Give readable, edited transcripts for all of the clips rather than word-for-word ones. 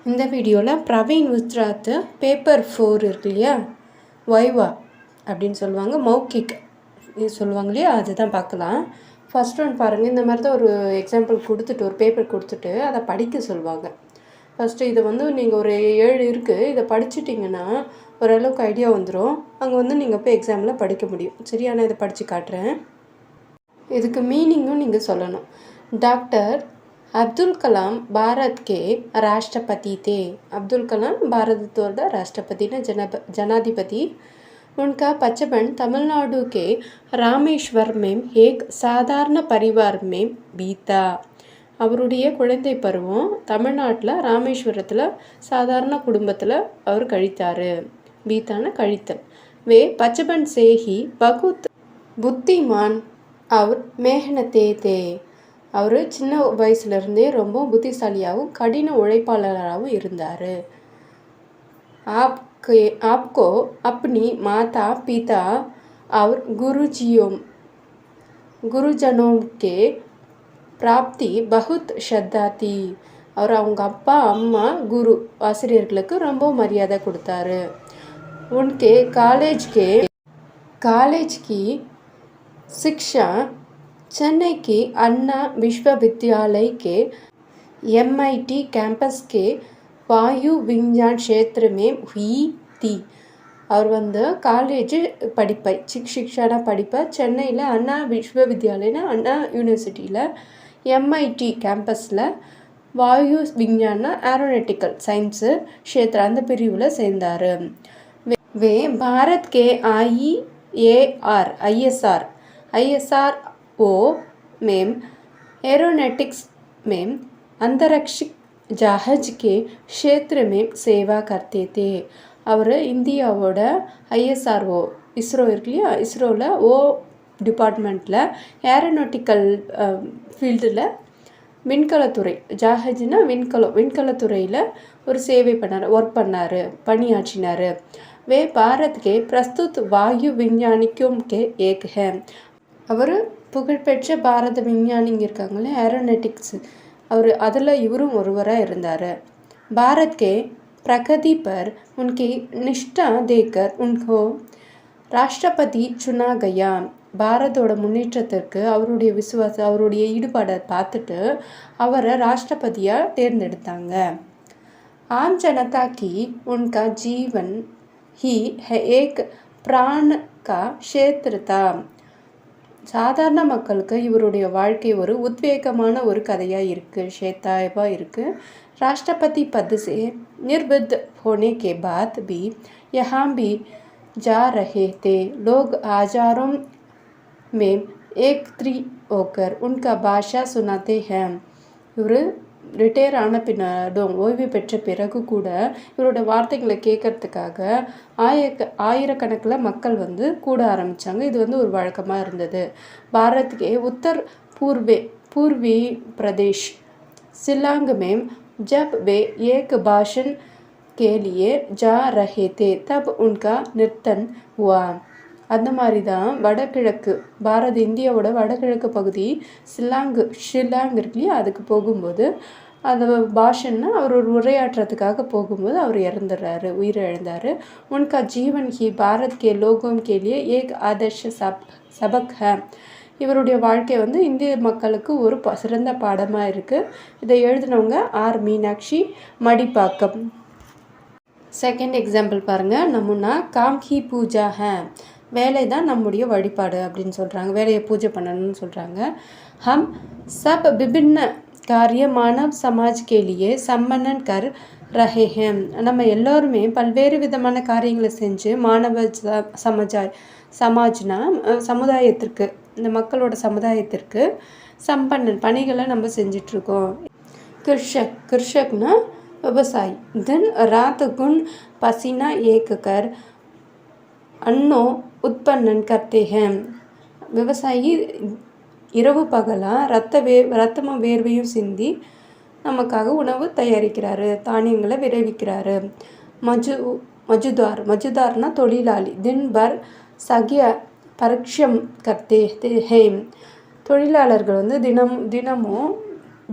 இந்த வீடியோவில் பிரவீன் குஜராத் பேப்பர் 4 இருக்கு இல்லையா, வைவா அப்படின்னு சொல்லுவாங்க, மௌக்கிக் இது சொல்லுவாங்க இல்லையா, அதுதான் பார்க்கலாம். ஃபஸ்ட் ஒன் பாருங்கள். இந்த மாதிரி தான் ஒரு எக்ஸாம்பிள் கொடுத்துட்டு ஒரு பேப்பர் கொடுத்துட்டு அதை படிக்க சொல்லுவாங்க. ஃபஸ்ட்டு இதை நீங்கள் ஒரு 7 இருக்குது, இதை படிச்சுட்டிங்கன்னா ஓரளவுக்கு ஐடியா வந்துடும். அங்கே நீங்கள் போய் எக்ஸாமில் படிக்க முடியும். சரியா? நான் இதை படித்து காட்டுறேன். இதுக்கு மீனிங்கும் நீங்கள் சொல்லணும். டாக்டர் अब्दुल कलाम भारत के राष्ट्रपति थे. अब्दुल कलाम भारत राष्ट्रपति ने जनाधिपति. उनका बचपन तमिलनाडु के रामेश्वर में एक साधारण परिवार में बीता. அவருடைய குழந்தை பருவம் தமிழ்நாட்டில் ராமேஸ்வரத்தில் சாதாரண குடும்பத்தில் அவர் கழித்தார். பீத்தான கழித்தல். வே பச்சபன் சேஹி பகுத் புத்திமான் அவர் மேஹனத்தே தே. அவர் சின்ன வயசுலேருந்தே ரொம்ப புத்திசாலியாகவும் கடின உழைப்பாளராகவும் இருந்தார். आपको अपनी माता पिता और गुरुजनों के प्राप्ति बहुत श्रद्धा थी. அவர் அவங்க அப்பா அம்மா குரு ஆசிரியர்களுக்கு ரொம்ப மரியாதை கொடுத்தாரு. उनके कॉलेज की शिक्षा चेन्नई की अन्ना विश्वविद्यालय के MIT कैंपस के वायु विज्ञान क्षेत्र में हुई थी. அவர் காலேஜ் படிப்பை शिक्षा படிப்பை சென்னையில் அண்ணா விஸ்வவித்யாலயனா அண்ணா யூனிவர்சிட்டியில் MIT கேம்பஸில் வாயு விஞ்ஞான ஏரோநாட்டிக்கல் சயின்ஸு க்ஷேத்திர அந்த பிரிவில் சேர்ந்தார். वे भारत के ISRO में एरोनॉटिक्स में अंतरिक्ष जहाज के क्षेत्र में सेवा करते थे. அவர் இந்தியாவோட ISRO இஸ்ரோ இருக்கு இல்லையா, இஸ்ரோவில் டிபார்ட்மெண்ட்டில் ஏரோநாட்டிக்கல் ஃபீல்டில் விண்கலத்துறை, ஜஹாஜ்னா விண்கலத்துறையில் ஒரு சேவை ஒர்க் பண்ணார், பணியாற்றினார். वे भारत के प्रस्तुत वायु विज्ञानिकों के एक है. அவர் புகழ்பெற்ற பாரத விஞ்ஞானிங்க இருக்காங்களே ஏரோநாட்டிக்ஸ், அவர் அதில் இவரும் ஒருவராக இருந்தார். भारत के प्रगति पर उनकी निष्ठा देखकर उनको राष्ट्रपति चुना गया. பாரதோட முன்னேற்றத்திற்கு அவருடைய விசுவாசம், அவருடைய ஈடுபாடை பார்த்துட்டு அவரை ராஷ்டிரபதியாக தேர்ந்தெடுத்தாங்க. आम जनता की उनका जीवन ही एक प्राण का क्षेत्र था. சாதாரண மக்களுக்கு இவருடைய வாழ்க்கை ஒரு உத்வேகமான ஒரு கதையாக இருக்குது, ஷேத்தாயபாக இருக்குது. राष्ट्रपति पद से निर्विद होने के बाद भी यहाँ भी जा रहे थे लोग हजारों में एकत्रित होकर उनका भाषा सुनाते हैं. இவர் ரிட்டையர் ஆன பின்னாடும் ஓய்வு பெற்ற பிறகு கூட இவரோட வார்த்தைகளை கேட்கறதுக்காக ஆயிரக்கணக்கில் மக்கள் கூட ஆரம்பித்தாங்க. இது ஒரு வழக்கமாக இருந்தது. பாரத்கே உத்தர் पूर्वी प्रदेश शिलांग में जब वे एक भाषण के लिए जा रहे थे तब उनका निधन हुआ. அந்த மாதிரி தான் வடகிழக்கு இந்தியாவோட வடகிழக்கு பகுதி ஷில்லாங் இருக்கு இல்லையா, அதுக்கு போகும்போது அந்த பாஷன்னா அவர் ஒரு உரையாற்றுறதுக்காக போகும்போது அவர் இறந்துடுறாரு, உயிரிழந்தார். உன்கா ஜீவன் ஹி பாரத் கே லோகம் கே லியே ஏக் ஆதர்ஷ சபக் ஹை. இவருடைய வாழ்க்கை இந்திய மக்களுக்கு ஒரு சிறந்த பாடமாக இருக்குது. இதை எழுதினவங்க R Meenakshi, Madipakkam. Second example பாருங்கள். நம்முன்னா காம் ஹி பூஜா ஹை. வேலை தான் நம்முடைய வழிபாடு அப்படின்னு சொல்கிறாங்க, வேலையை பூஜை பண்ணணும்னு சொல்கிறாங்க. ஹம் சப் விபின்ன காரிய மானவ் சமாஜ் கே லியே சம்மன்னன் கர் ரஹே ஹேம். நம்ம எல்லோருமே பல்வேறு விதமான காரியங்களை செஞ்சு மாணவ சமாஜ்னா சமுதாயத்திற்கு, இந்த மக்களோட சமுதாயத்திற்கு சம்பன்னன் பணிகளை நம்ம செஞ்சிட்ருக்கோம். கிருஷக்னா விவசாயி. தின் ராத் குன் பசினா ஏக் கர் அன்னோ உற்பத்தன் கர்த்தே ஹேம். விவசாயி இரவு பகலாக ரத்தமும் வேர்வையும் சிந்தி நமக்காக உணவு தயாரிக்கிறாரு, தானியங்களை விளைவிக்கிறாரு. மஜுதார்னா தொழிலாளி. தின்பர் சகிய பரிக்ஷம் கர்த்தே ஹேம். தொழிலாளர்கள் தினமும்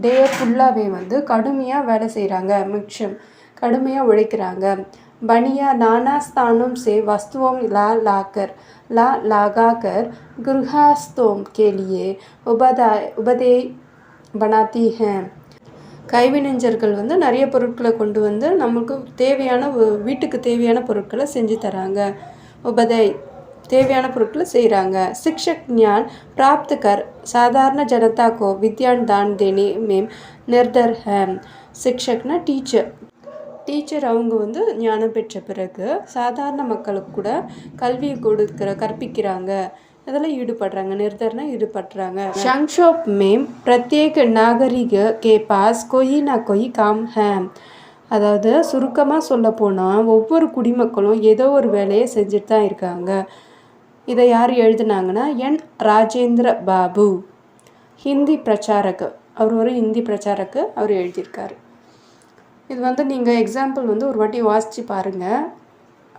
டே ஃபுல்லாகவே கடுமையாக வேலை செய்கிறாங்க. மிக்ஷம் கடுமையாக உழைக்கிறாங்க. பனியா நானா ஸ்தானों से वस्तुओं ला लगाकर गृहस्थों के लिए उपादेय बनाती हैं. கைவினைஞர்கள் வந்து நிறைய பொருட்களை கொண்டு வந்து நமக்கு தேவையான வீட்டுக்கு தேவையான பொருட்களை செஞ்சு தராங்க. உபதை தேவையான பொருட்களை செய்கிறாங்க. शिक्षक ज्ञान प्राप्त कर साधारण जनता को विज्ञान दान देने में निर्धर है. शिक्षकना டீச்சர் அவங்க வந்து ஞானம் பெற்ற பிறகு சாதாரண மக்களுக்கு கூட கல்வியை கற்பிக்கிறாங்க. அதெல்லாம் ஈடுபடுறாங்க. निर्धरना ஈடுபடுறாங்க. संक्षोभ में प्रत्येक नागरिक के पास कोई ना कोई काम है. அதாவது சுருக்கமாக சொல்ல போனால் ஒவ்வொரு குடிமக்களும் ஏதோ ஒரு வேலையை செஞ்சுட்டு தான் இருக்காங்க. இதை யார் எழுதுனாங்கன்னா என் ராஜேந்திர பாபு, ஹிந்தி பிரச்சாரக்கு. அவர் ஒரு ஹிந்தி பிரச்சாரக்கு அவர் எழுதியிருக்காரு. இது வந்து நீங்கள் எக்ஸாம்பிள் வந்து ஒரு வாட்டி வாசித்து பாருங்கள்.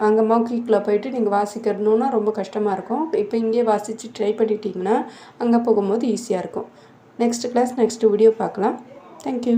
அங்கே மௌக்கிக்கில் போயிட்டு நீங்கள் வாசிக்கணுன்னா ரொம்ப கஷ்டமாக இருக்கும். இப்போ இங்கே வாசித்து ட்ரை பண்ணிட்டீங்கன்னா அங்கே போகும்போது ஈஸியாக இருக்கும். நெக்ஸ்ட் கிளாஸ் நெக்ஸ்ட் வீடியோ பார்க்கலாம். தேங்க்யூ.